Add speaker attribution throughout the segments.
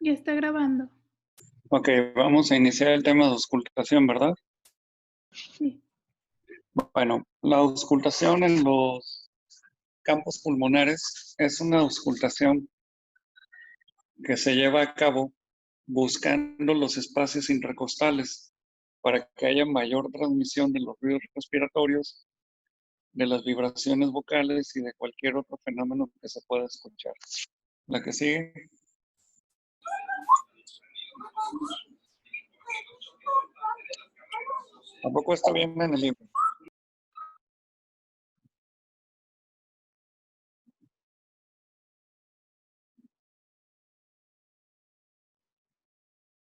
Speaker 1: Ya está grabando.
Speaker 2: Ok, vamos a iniciar el tema de auscultación, ¿verdad?
Speaker 1: Sí.
Speaker 2: Bueno, la auscultación en los campos pulmonares es una auscultación que se lleva a cabo buscando los espacios intercostales para que haya mayor transmisión de los ruidos respiratorios, de las vibraciones vocales y de cualquier otro fenómeno que se pueda escuchar. La que sigue. Tampoco está bien en el libro.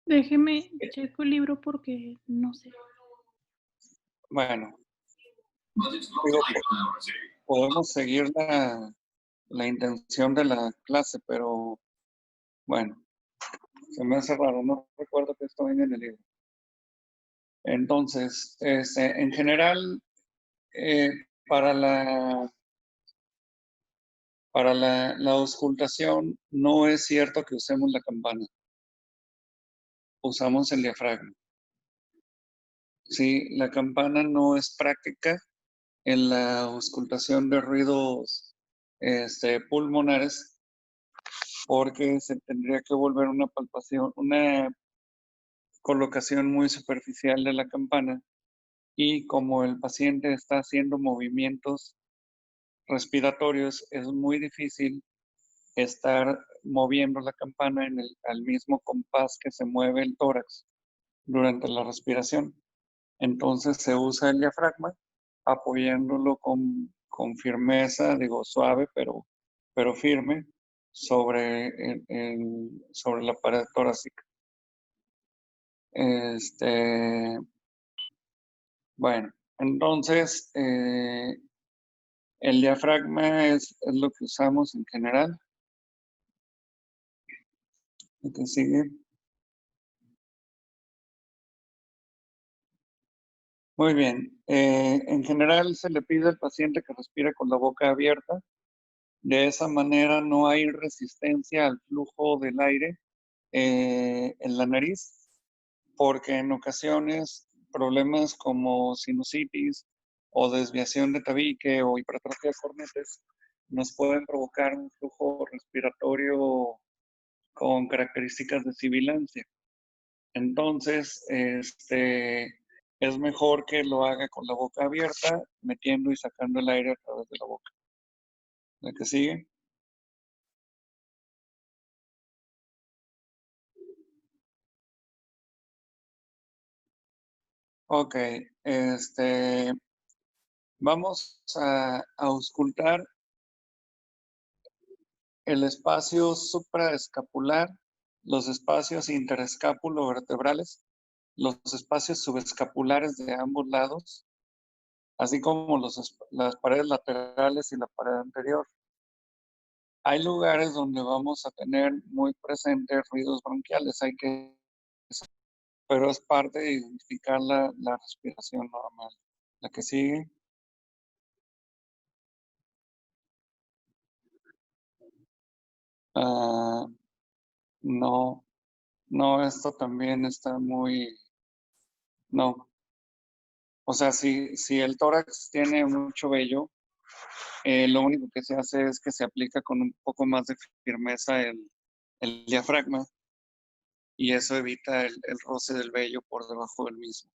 Speaker 1: Déjeme checo el libro porque no sé.
Speaker 2: Bueno, digo, podemos seguir la intención de la clase, pero bueno, se me hace raro, no recuerdo que esto venga en el libro. Entonces, en general, eh, para la auscultación no es cierto que usemos la campana, usamos el diafragma. Sí, la campana no es práctica en la auscultación de ruidos pulmonares porque se tendría que volver una palpación, una colocación muy superficial de la campana y como el paciente está haciendo movimientos respiratorios, es muy difícil estar moviendo la campana al mismo compás que se mueve el tórax durante la respiración. Entonces se usa el diafragma apoyándolo con firmeza, digo suave, pero firme sobre, sobre la pared torácica. Bueno, entonces el diafragma es lo que usamos en general. Lo que sigue. Muy bien. En general se le pide al paciente que respire con la boca abierta. De esa manera no hay resistencia al flujo del aire en la nariz, porque en ocasiones problemas como sinusitis o desviación de tabique o hipertrofia de cornetes nos pueden provocar un flujo respiratorio con características de sibilancia. Entonces, es mejor que lo haga con la boca abierta, metiendo y sacando el aire a través de la boca. ¿La que sigue? Ok, vamos a auscultar el espacio supraescapular, los espacios interescapulovertebrales, los espacios subescapulares de ambos lados, así como las paredes laterales y la pared anterior. Hay lugares donde vamos a tener muy presentes ruidos bronquiales, pero es parte de identificar la respiración normal. La que sigue. Ah, no, no, esto también está muy, no. O sea, si el tórax tiene mucho vello, lo único que se hace es que se aplica con un poco más de firmeza el diafragma y eso evita el roce del vello por debajo del mismo.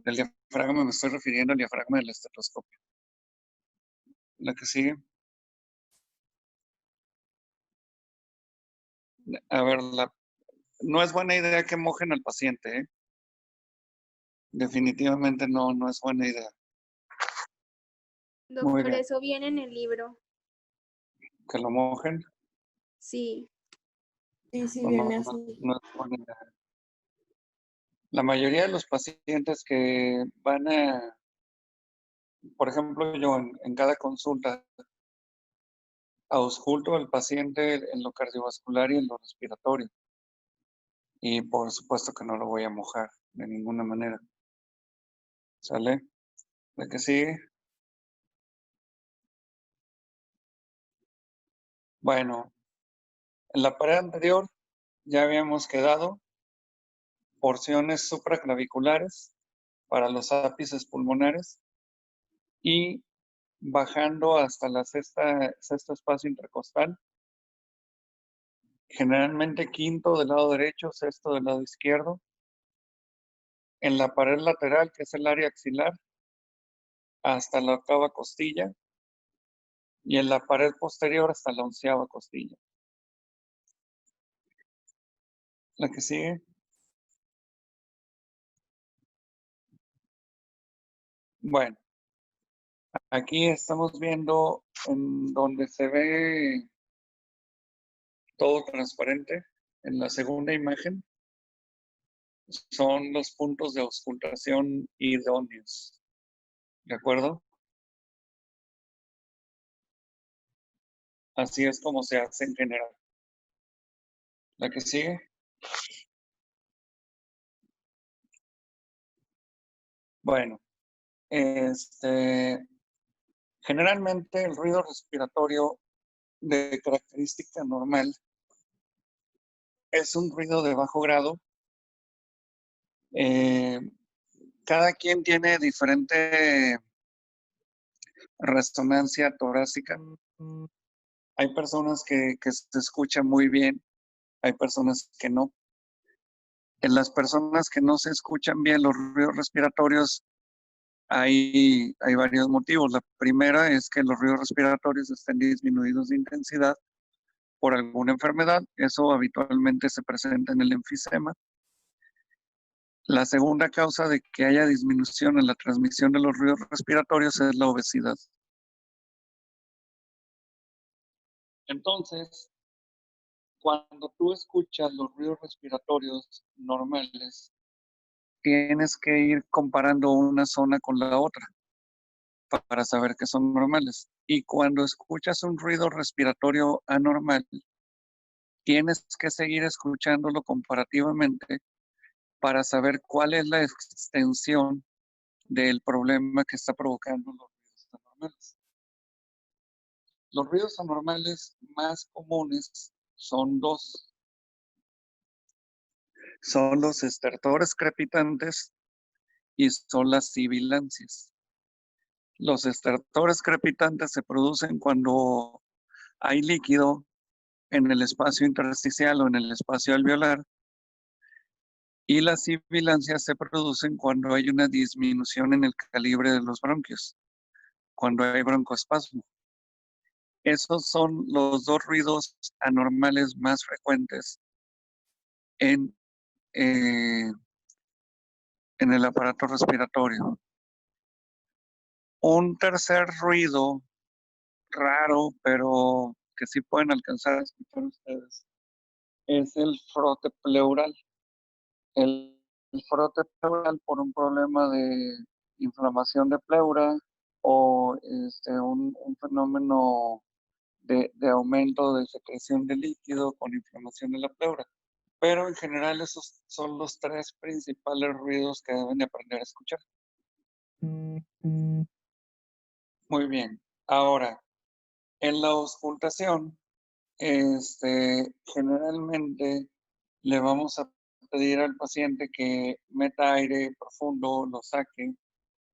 Speaker 2: El diafragma, me estoy refiriendo al diafragma del estetoscopio. La que sigue. A ver, no es buena idea que mojen al paciente, ¿eh? Definitivamente no es buena idea. Muy
Speaker 3: Doctor,
Speaker 2: bien.
Speaker 3: eso viene en el libro.
Speaker 2: Que lo mojen.
Speaker 3: Sí.
Speaker 4: Sí,
Speaker 2: No,
Speaker 4: viene
Speaker 2: no
Speaker 4: así.
Speaker 2: es buena idea. La mayoría de los pacientes que van a, por ejemplo, yo en cada consulta ausculto al paciente en lo cardiovascular y en lo respiratorio. Y por supuesto que no lo voy a mojar de ninguna manera. ¿Sale? ¿La que sigue? Bueno, en la pared anterior ya habíamos quedado porciones supraclaviculares para los ápices pulmonares y bajando hasta la sexto espacio intercostal, generalmente quinto del lado derecho, sexto del lado izquierdo, en la pared lateral, que es el área axilar, hasta la octava costilla, y en la pared posterior hasta la onceava costilla. La que sigue. Bueno, aquí estamos viendo en donde se ve todo transparente. En la segunda imagen son los puntos de auscultación idóneos. ¿De acuerdo? Así es como se hace en general. La que sigue. Bueno, generalmente el ruido respiratorio de característica normal es un ruido de bajo grado. Cada quien tiene diferente resonancia torácica. Hay personas que se escuchan muy bien, hay personas que no. En las personas que no se escuchan bien los ruidos respiratorios, hay varios motivos. La primera es que los ruidos respiratorios estén disminuidos de intensidad por alguna enfermedad. Eso habitualmente se presenta en el enfisema. La segunda causa de que haya disminución en la transmisión de los ruidos respiratorios es la obesidad. Entonces, cuando tú escuchas los ruidos respiratorios normales, tienes que ir comparando una zona con la otra para saber que son normales. Y cuando escuchas un ruido respiratorio anormal, tienes que seguir escuchándolo comparativamente para saber cuál es la extensión del problema que está provocando los ruidos anormales. Los ruidos anormales más comunes son dos. Son los estertores crepitantes y son las sibilancias. Los estertores crepitantes se producen cuando hay líquido en el espacio intersticial o en el espacio alveolar, y las sibilancias se producen cuando hay una disminución en el calibre de los bronquios, cuando hay broncoespasmo. Esos son los dos ruidos anormales más frecuentes en el aparato respiratorio. Un tercer ruido raro, pero que sí pueden alcanzar a escuchar ustedes, es el frote pleural. El frote pleural por un problema de inflamación de pleura o un fenómeno de aumento de secreción de líquido con inflamación de la pleura. Pero en general esos son los tres principales ruidos que deben de aprender a escuchar. Muy bien. Ahora, en la auscultación, generalmente le vamos a pedir al paciente que meta aire profundo, lo saque,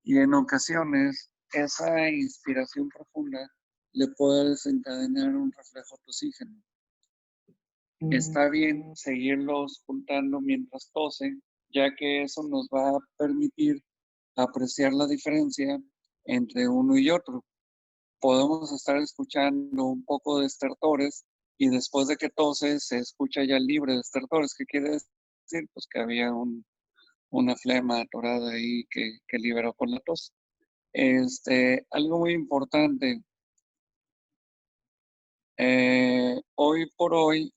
Speaker 2: y en ocasiones esa inspiración profunda le puede desencadenar un reflejo tosígeno. Está bien seguirlo auscultando mientras tose, ya que eso nos va a permitir apreciar la diferencia entre uno y otro. Podemos estar escuchando un poco de estertores y después de que tose se escucha ya libre de estertores. ¿Qué quiere decir? Pues que había una flema atorada ahí que liberó con la tos. Algo muy importante, hoy por hoy,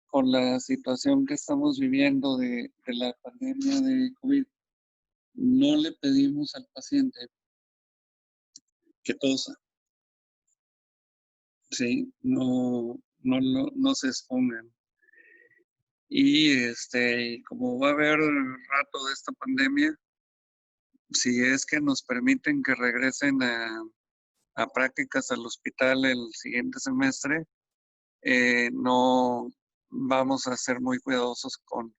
Speaker 2: con la situación que estamos viviendo de la pandemia de COVID, no le pedimos al paciente que tosa. Sí, no se expongan. Y como va a haber rato de esta pandemia, si es que nos permiten que regresen a prácticas al hospital el siguiente semestre, no vamos a ser muy cuidadosos con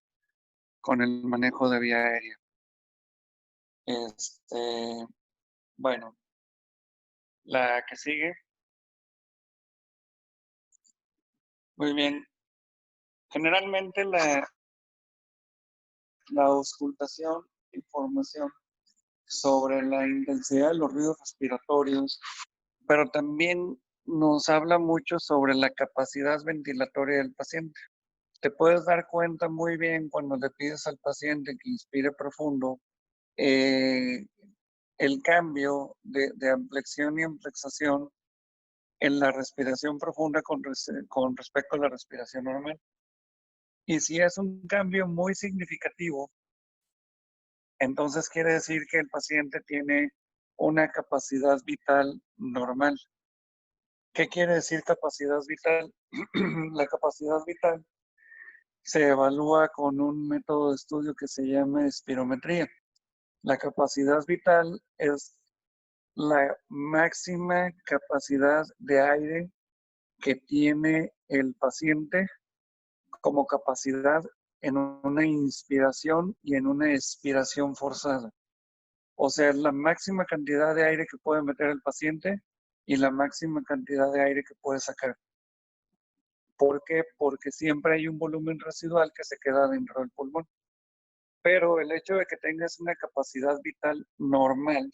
Speaker 2: el manejo de vía aérea. Bueno, la que sigue. Muy bien. Generalmente la auscultación, información sobre la intensidad de los ruidos respiratorios, pero también nos habla mucho sobre la capacidad ventilatoria del paciente. Te puedes dar cuenta muy bien cuando le pides al paciente que inspire profundo, el cambio de ampliación y amplexación en la respiración profunda con respecto a la respiración normal. Y si es un cambio muy significativo, entonces quiere decir que el paciente tiene una capacidad vital normal. ¿Qué quiere decir capacidad vital? La capacidad vital se evalúa con un método de estudio que se llama espirometría. La capacidad vital es la máxima capacidad de aire que tiene el paciente como capacidad en una inspiración y en una expiración forzada. O sea, es la máxima cantidad de aire que puede meter el paciente y la máxima cantidad de aire que puede sacar. ¿Por qué? Porque siempre hay un volumen residual que se queda dentro del pulmón. Pero el hecho de que tengas una capacidad vital normal,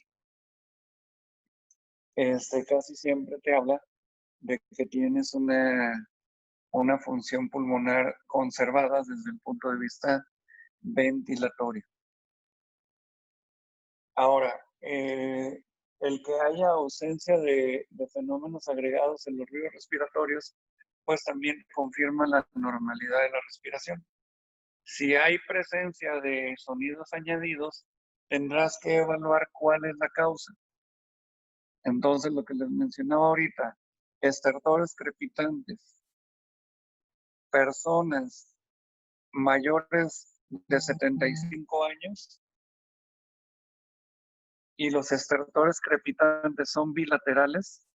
Speaker 2: casi siempre te habla de que tienes una función pulmonar conservada desde el punto de vista ventilatorio. Ahora, el que haya ausencia de fenómenos agregados en los ruidos respiratorios, pues también confirma la normalidad de la respiración. Si hay presencia de sonidos añadidos, tendrás que evaluar cuál es la causa. Entonces, lo que les mencionaba ahorita, estertores crepitantes, personas mayores de 75 años y los estertores crepitantes son bilaterales,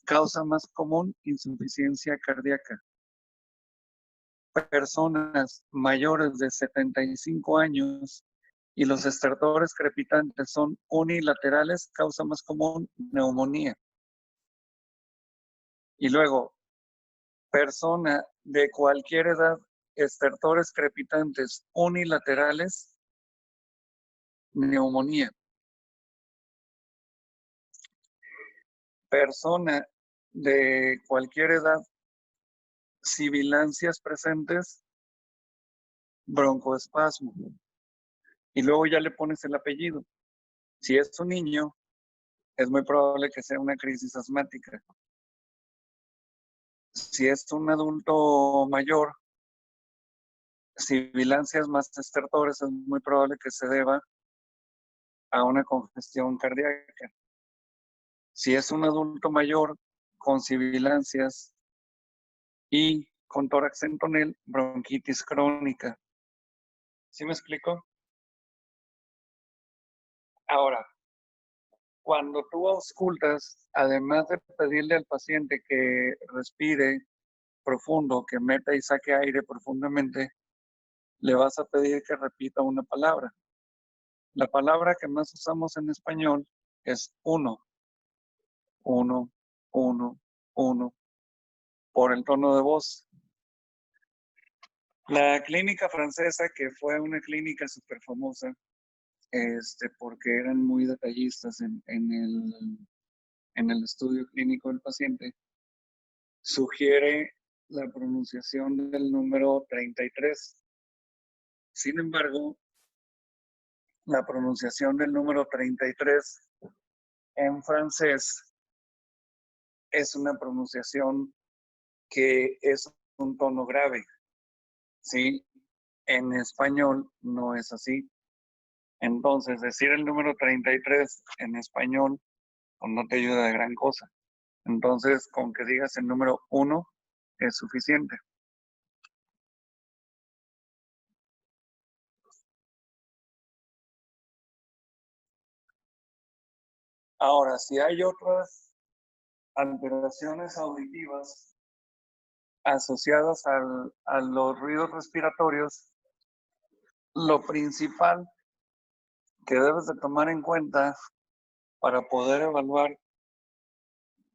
Speaker 2: causa más común, insuficiencia cardíaca. Personas mayores de 75 años y los estertores crepitantes son unilaterales, causa más común, neumonía. Y luego, persona de cualquier edad, estertores crepitantes unilaterales, neumonía. Persona de cualquier edad, sibilancias presentes, broncoespasmo. Y luego ya le pones el apellido. Si es un niño, es muy probable que sea una crisis asmática. Si es un adulto mayor, sibilancias más estertores, es muy probable que se deba a una congestión cardíaca. Si es un adulto mayor con sibilancias y con tórax en tonel, bronquitis crónica. ¿Sí me explico? Ahora, cuando tú auscultas, además de pedirle al paciente que respire profundo, que meta y saque aire profundamente, le vas a pedir que repita una palabra. La palabra que más usamos en español es uno, uno, uno, uno, por el tono de voz. La clínica francesa, que fue una clínica súper famosa, porque eran muy detallistas en el estudio clínico del paciente, sugiere la pronunciación del número 33. Sin embargo, la pronunciación del número 33 en francés es una pronunciación que es un tono grave, ¿sí? En español no es así. Entonces, decir el número 33 en español pues, no te ayuda de gran cosa. Entonces, con que digas el número 1 es suficiente. Ahora, si hay otras alteraciones auditivas asociadas a los ruidos respiratorios, lo principal que debes de tomar en cuenta para poder evaluar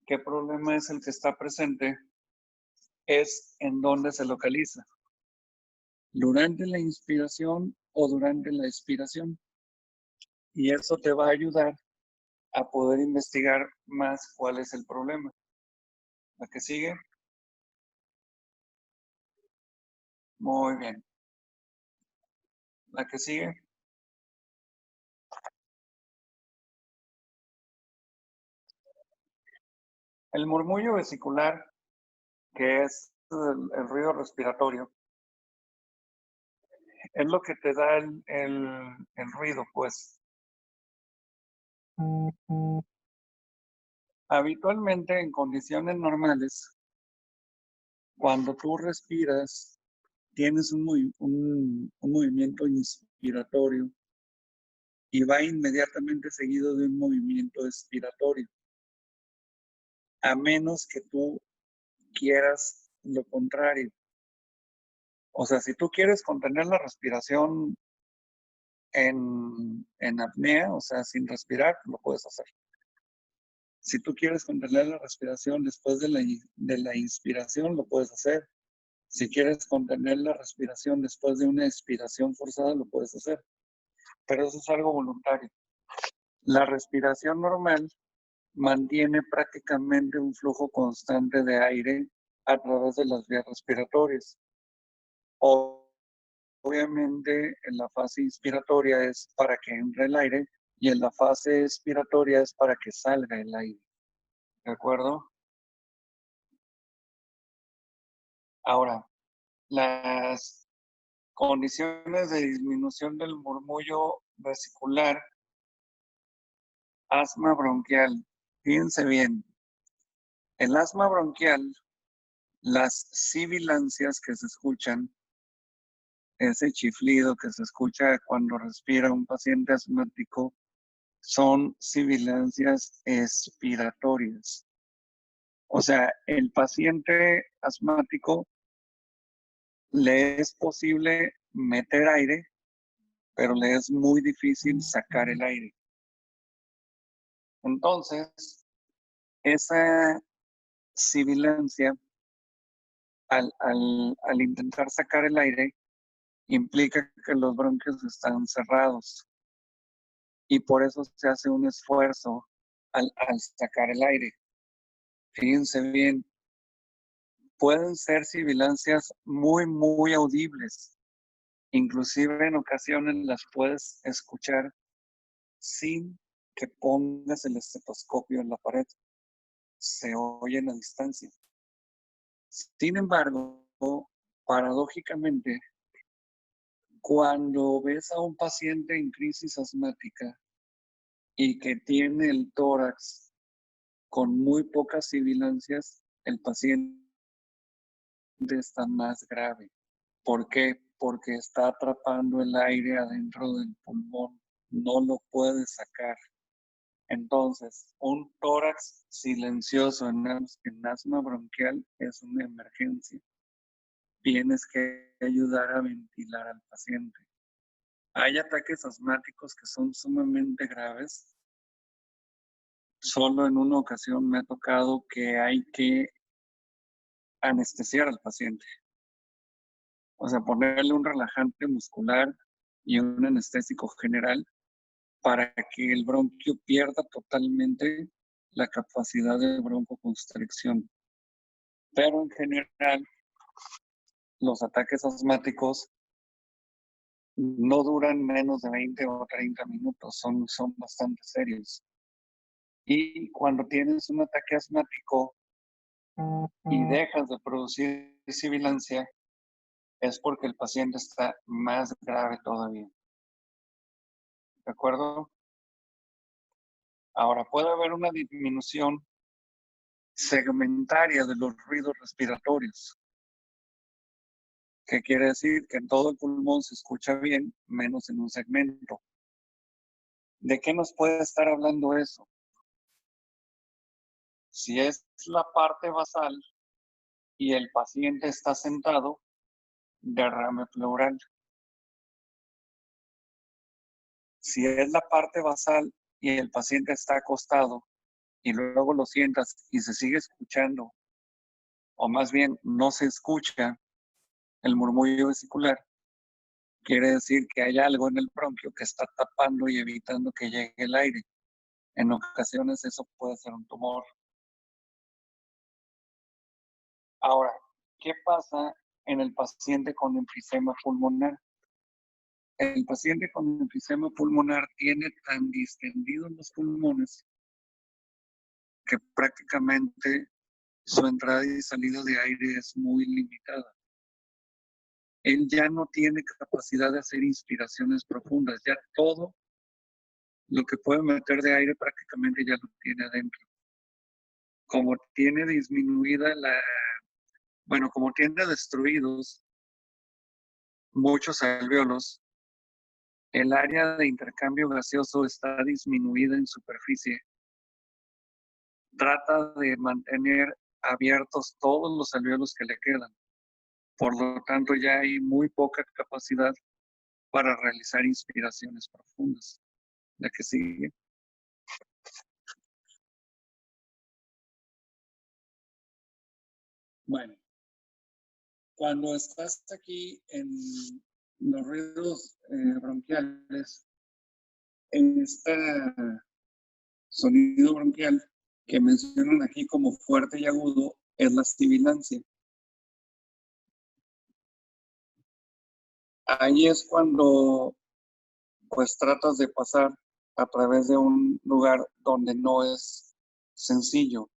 Speaker 2: qué problema es el que está presente es en dónde se localiza. Durante la inspiración o durante la expiración. Y eso te va a ayudar a poder investigar más cuál es el problema. ¿La que sigue? Muy bien. ¿La que sigue? El murmullo vesicular, que es el ruido respiratorio, es lo que te da el ruido, pues. Habitualmente en condiciones normales, cuando tú respiras, tienes un movimiento inspiratorio y va inmediatamente seguido de un movimiento expiratorio. A menos que tú quieras lo contrario. O sea, si tú quieres contener la respiración en apnea, o sea, sin respirar, lo puedes hacer. Si tú quieres contener la respiración después de la inspiración, lo puedes hacer. Si quieres contener la respiración después de una expiración forzada, lo puedes hacer. Pero eso es algo voluntario. La respiración normal mantiene prácticamente un flujo constante de aire a través de las vías respiratorias. Obviamente, en la fase inspiratoria es para que entre el aire y en la fase expiratoria es para que salga el aire. ¿De acuerdo? Ahora, las condiciones de disminución del murmullo vesicular, asma bronquial. Fíjense bien, el asma bronquial, las sibilancias que se escuchan, ese chiflido que se escucha cuando respira un paciente asmático, son sibilancias expiratorias. O sea, el paciente asmático le es posible meter aire, pero le es muy difícil sacar el aire. Entonces, esa sibilancia, al intentar sacar el aire, implica que los bronquios están cerrados y por eso se hace un esfuerzo al sacar el aire. Fíjense bien, pueden ser sibilancias muy, muy audibles. Inclusive en ocasiones las puedes escuchar sin que pongas el estetoscopio en la pared. Se oyen a distancia. Sin embargo, paradójicamente, cuando ves a un paciente en crisis asmática y que tiene el tórax con muy pocas sibilancias, el paciente está más grave. ¿Por qué? Porque está atrapando el aire adentro del pulmón, no lo puede sacar. Entonces, un tórax silencioso en asma bronquial es una emergencia. Tienes que ayudar a ventilar al paciente. Hay ataques asmáticos que son sumamente graves. Solo en una ocasión me ha tocado que hay que anestesiar al paciente. O sea, ponerle un relajante muscular y un anestésico general para que el bronquio pierda totalmente la capacidad de broncoconstricción. Pero en general, los ataques asmáticos no duran menos de 20 o 30 minutos, son bastante serios. Y cuando tienes un ataque asmático y dejas de producir sibilancia, es porque el paciente está más grave todavía. ¿De acuerdo? Ahora, puede haber una disminución segmentaria de los ruidos respiratorios. ¿Qué quiere decir? Que en todo el pulmón se escucha bien, menos en un segmento. ¿De qué nos puede estar hablando eso? Si es la parte basal, y el paciente está sentado, derrame pleural. Si es la parte basal y el paciente está acostado y luego lo sientas y se sigue escuchando, o más bien no se escucha el murmullo vesicular, quiere decir que hay algo en el bronquio que está tapando y evitando que llegue el aire. En ocasiones eso puede ser un tumor. Ahora, ¿qué pasa en el paciente con enfisema pulmonar? El paciente con enfisema pulmonar tiene tan distendidos los pulmones que prácticamente su entrada y salida de aire es muy limitada. Él ya no tiene capacidad de hacer inspiraciones profundas, ya todo lo que puede meter de aire prácticamente ya lo tiene adentro. Como tiene disminuida como tiene destruidos muchos alvéolos, el área de intercambio gaseoso está disminuida en superficie. Trata de mantener abiertos todos los alvéolos que le quedan. Por lo tanto, ya hay muy poca capacidad para realizar inspiraciones profundas. La que sigue. Bueno, cuando estás aquí en los ruidos bronquiales, en este sonido bronquial que mencionan aquí como fuerte y agudo, es la sibilancia. Ahí es cuando pues tratas de pasar a través de un lugar donde no es sencillo.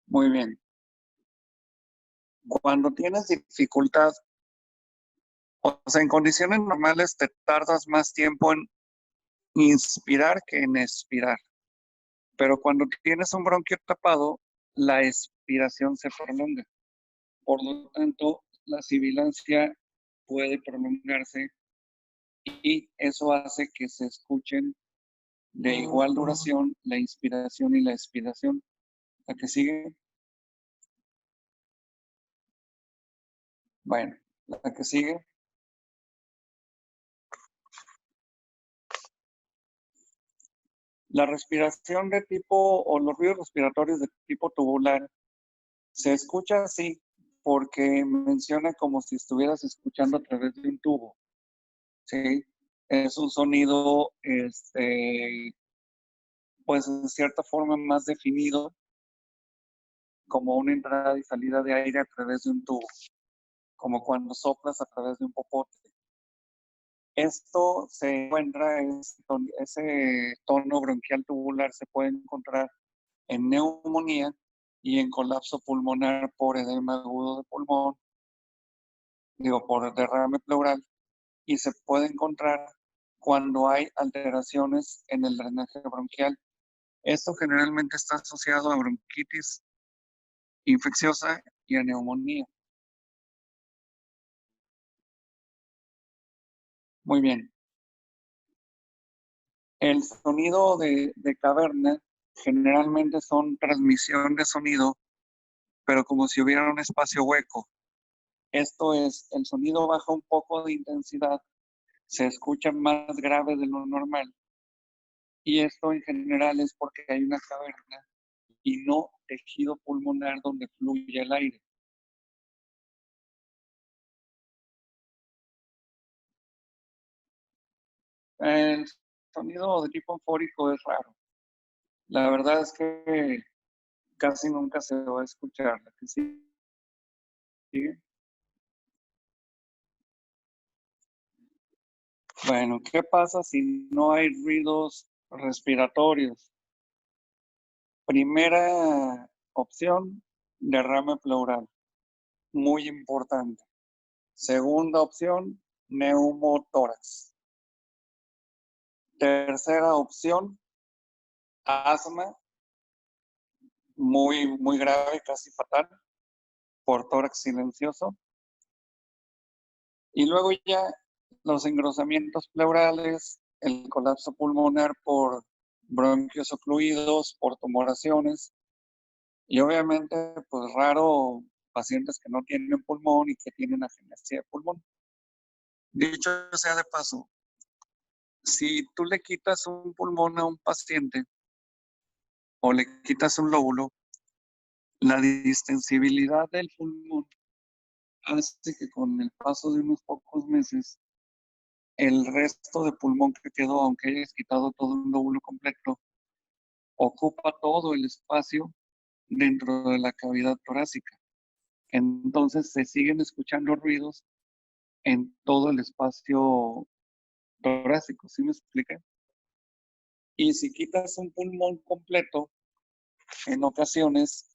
Speaker 2: Muy bien. Cuando tienes dificultad, o sea, en condiciones normales te tardas más tiempo en inspirar que en expirar. Pero cuando tienes un bronquio tapado, la expiración se prolonga. Por lo tanto, la sibilancia puede prolongarse y eso hace que se escuchen de igual duración la inspiración y la expiración. ¿La que sigue? Bueno, la que sigue. La respiración de tipo, o los ruidos respiratorios de tipo tubular, se escucha así porque menciona como si estuvieras escuchando a través de un tubo. ¿Sí? Es un sonido, pues en cierta forma más definido, como una entrada y salida de aire a través de un tubo, como cuando soplas a través de un popote. Esto se encuentra, ese tono bronquial tubular se puede encontrar en neumonía y en colapso pulmonar por edema agudo de pulmón, por derrame pleural, y se puede encontrar cuando hay alteraciones en el drenaje bronquial. Esto generalmente está asociado a bronquitis infecciosa y a neumonía. Muy bien. El sonido de caverna generalmente son transmisión de sonido, pero como si hubiera un espacio hueco. Esto es, el sonido baja un poco de intensidad, se escucha más grave de lo normal. Y esto en general es porque hay una caverna y no tejido pulmonar donde fluye el aire. El sonido de tipo eufórico es raro. La verdad es que casi nunca se va a escuchar. ¿La que sigue? Bueno, ¿qué pasa si no hay ruidos respiratorios? Primera opción, derrame pleural. Muy importante. Segunda opción, neumotórax. Tercera opción, asma, muy grave, casi fatal, por tórax silencioso. Y luego ya los engrosamientos pleurales, el colapso pulmonar por bronquios ocluidos por tumoraciones y obviamente, pues raro, pacientes que no tienen pulmón y que tienen agenesia de pulmón. Dicho sea de paso, si tú le quitas un pulmón a un paciente o le quitas un lóbulo, la distensibilidad del pulmón hace que con el paso de unos pocos meses, el resto de pulmón que quedó, aunque hayas quitado todo un lóbulo completo, ocupa todo el espacio dentro de la cavidad torácica. Entonces se siguen escuchando ruidos en todo el espacio torácico, ¿sí me explica? Y si quitas un pulmón completo, en ocasiones,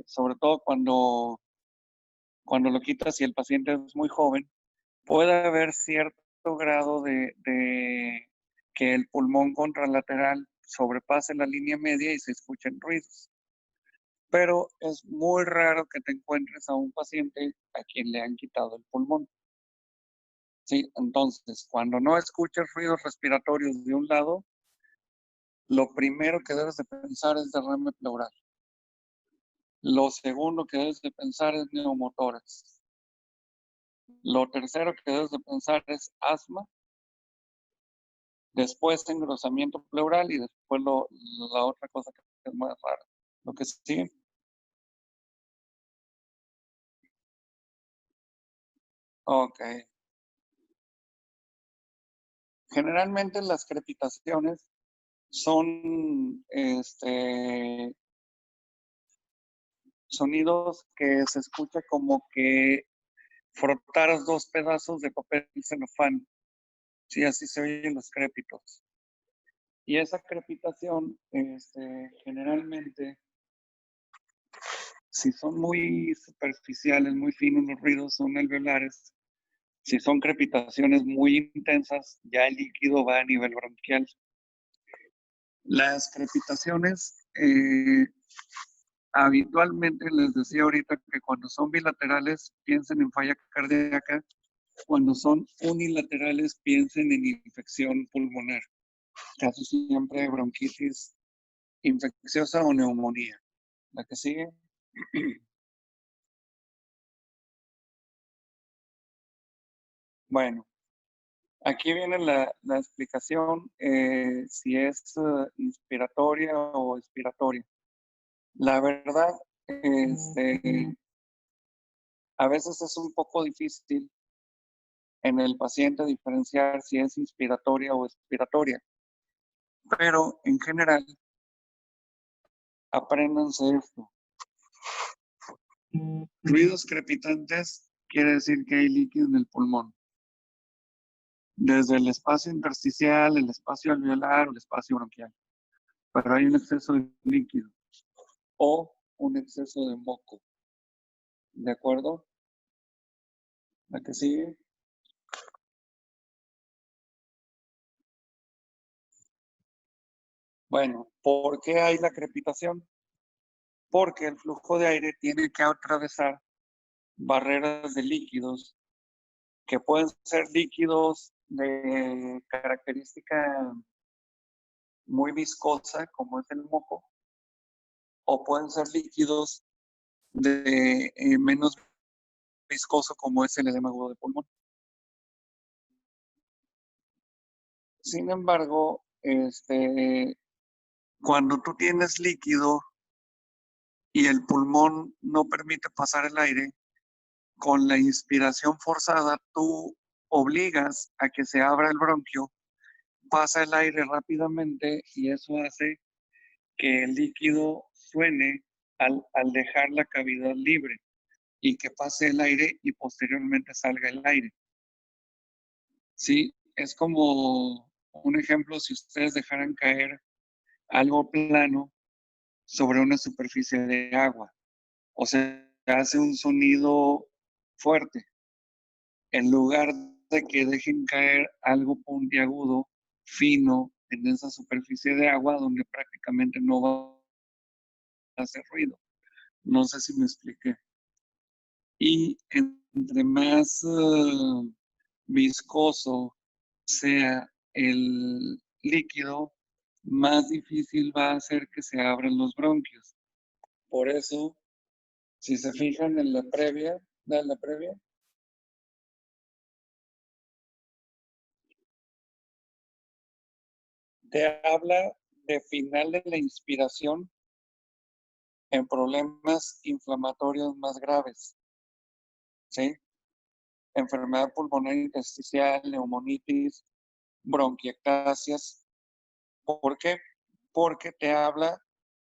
Speaker 2: sobre todo cuando lo quitas y el paciente es muy joven, puede haber cierto grado de que el pulmón contralateral sobrepase la línea media y se escuchen ruidos. Pero es muy raro que te encuentres a un paciente a quien le han quitado el pulmón. Sí, entonces, cuando no escuches ruidos respiratorios de un lado, lo primero que debes de pensar es derrame pleural. Lo segundo que debes de pensar es neumotórax. Lo tercero que debes de pensar es asma. Después engrosamiento pleural y después la otra cosa que es más rara. Lo que sigue. Ok. Generalmente las crepitaciones son sonidos que se escucha como que frotaras dos pedazos de papel celofán. Sí, así se oyen los crépitos. Y esa crepitación, generalmente, si son muy superficiales, muy finos los ruidos, son alveolares. Si son crepitaciones muy intensas, ya el líquido va a nivel bronquial. Las crepitaciones, habitualmente les decía ahorita que cuando son bilaterales piensen en falla cardíaca, cuando son unilaterales piensen en infección pulmonar, casi siempre bronquitis infecciosa o neumonía. La que sigue. Bueno, aquí viene la explicación si es inspiratoria o expiratoria. La verdad, a veces es un poco difícil en el paciente diferenciar si es inspiratoria o expiratoria, pero en general, apréndanse esto. Ruidos crepitantes quiere decir que hay líquido en el pulmón. Desde el espacio intersticial, el espacio alveolar o el espacio bronquial. Pero hay un exceso de líquido o un exceso de moco. ¿De acuerdo? La que sigue. Bueno, ¿por qué hay la crepitación? Porque el flujo de aire tiene que atravesar barreras de líquidos que pueden ser líquidos de característica muy viscosa, como es el moco, o pueden ser líquidos de menos viscoso, como es el edema agudo de pulmón. Sin embargo, cuando tú tienes líquido y el pulmón no permite pasar el aire, con la inspiración forzada tú obligas a que se abra el bronquio, pasa el aire rápidamente y eso hace que el líquido suene al dejar la cavidad libre y que pase el aire y posteriormente salga el aire. Sí, es como un ejemplo si ustedes dejaran caer algo plano sobre una superficie de agua. O sea, hace un sonido fuerte. En lugar de que dejen caer algo puntiagudo, fino, en esa superficie de agua donde prácticamente no va a hacer ruido. No sé si me expliqué. Y entre más viscoso sea el líquido, más difícil va a ser que se abran los bronquios. Por eso, si se fijan en la previa, te habla de final de la inspiración en problemas inflamatorios más graves, ¿sí? Enfermedad pulmonar intersticial, neumonitis, bronquiectasias. ¿Por qué? Porque te habla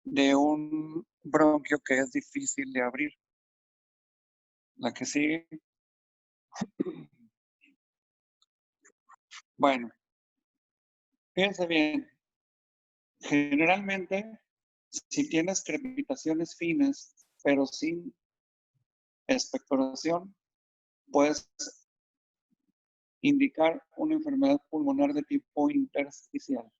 Speaker 2: de un bronquio que es difícil de abrir. La que sigue. Bueno, fíjense bien. Generalmente, si tienes crepitaciones finas, pero sin expectoración, puedes indicar una enfermedad pulmonar de tipo intersticial.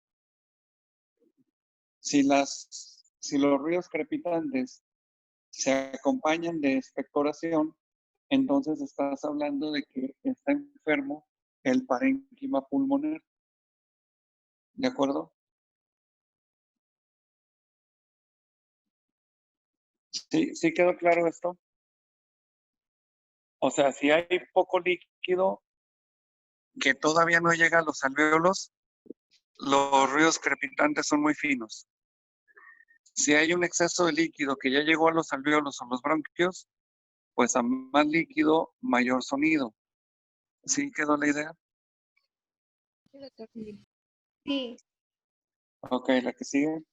Speaker 2: Si los ruidos crepitantes se acompañan de expectoración, entonces estás hablando de que está enfermo el parénquima pulmonar. ¿De acuerdo? ¿Sí quedó claro esto? O sea, si hay poco líquido que todavía no llega a los alvéolos, los ruidos crepitantes son muy finos. Si hay un exceso de líquido que ya llegó a los alvéolos o los bronquios, pues a más líquido, mayor sonido. ¿Sí quedó la idea?
Speaker 3: Sí.
Speaker 2: Ok, la que sigue.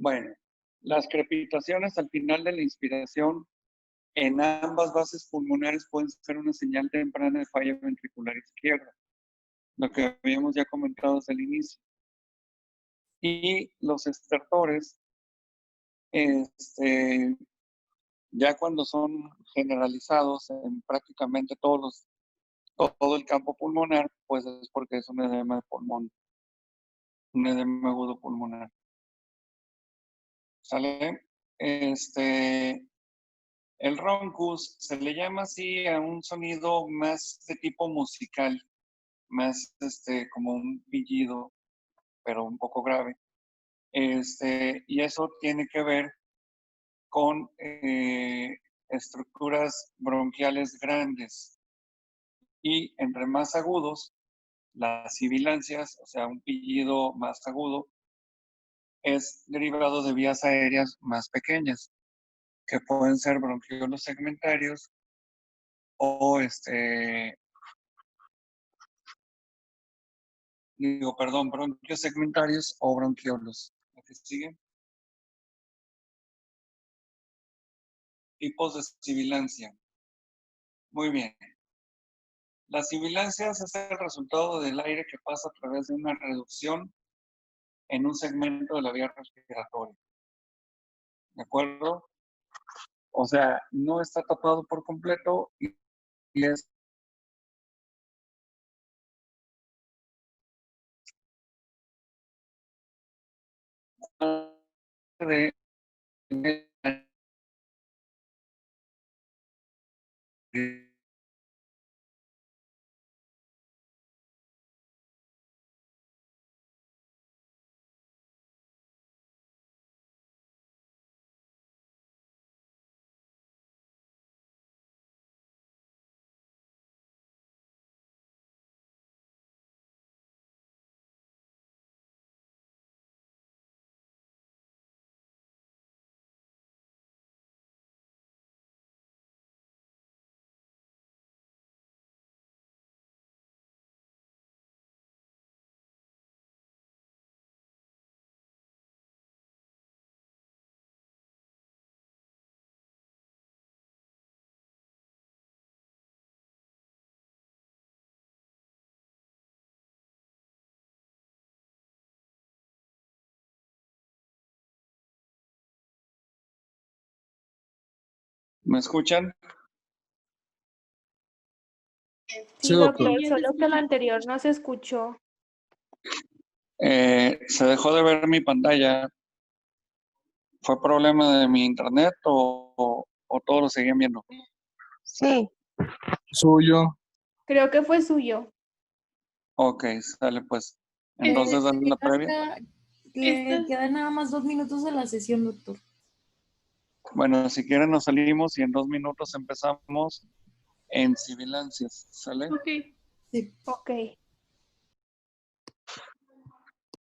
Speaker 2: Bueno, las crepitaciones al final de la inspiración en ambas bases pulmonares pueden ser una señal temprana de falla ventricular izquierda, lo que habíamos ya comentado desde el inicio. Y los estertores, ya cuando son generalizados en prácticamente todo el campo pulmonar, pues es porque es un edema de pulmón, un edema agudo pulmonar. ¿Sale? El roncus se le llama así a un sonido más de tipo musical, más como un pillido, pero un poco grave. Y eso tiene que ver con estructuras bronquiales grandes. Y entre más agudos, las sibilancias, o sea, un pillido más agudo, es derivado de vías aéreas más pequeñas, que pueden ser bronquiolos segmentarios o bronquios segmentarios o bronquiolos. ¿La que sigue? Tipos de sibilancia. Muy bien. Las sibilancias es el resultado del aire que pasa a través de una reducción en un segmento de la vía respiratoria. ¿De acuerdo? O sea, no está tapado por completo y es de ¿Me escuchan?
Speaker 3: Sí,
Speaker 4: doctor.
Speaker 3: doctor, solo que lo anterior no se escuchó.
Speaker 2: Se dejó de ver mi pantalla. ¿Fue problema de mi internet o todos lo seguían viendo?
Speaker 4: Sí.
Speaker 5: Suyo.
Speaker 3: Creo que fue suyo.
Speaker 2: Ok, sale pues. Entonces, dale la previa.
Speaker 1: Estas-
Speaker 6: Quedan nada más 2 minutos de la sesión, doctor.
Speaker 2: Bueno, si quieren nos salimos y en 2 minutos empezamos en Civilancias, ¿sale?
Speaker 1: Ok.
Speaker 6: Sí.
Speaker 3: Ok.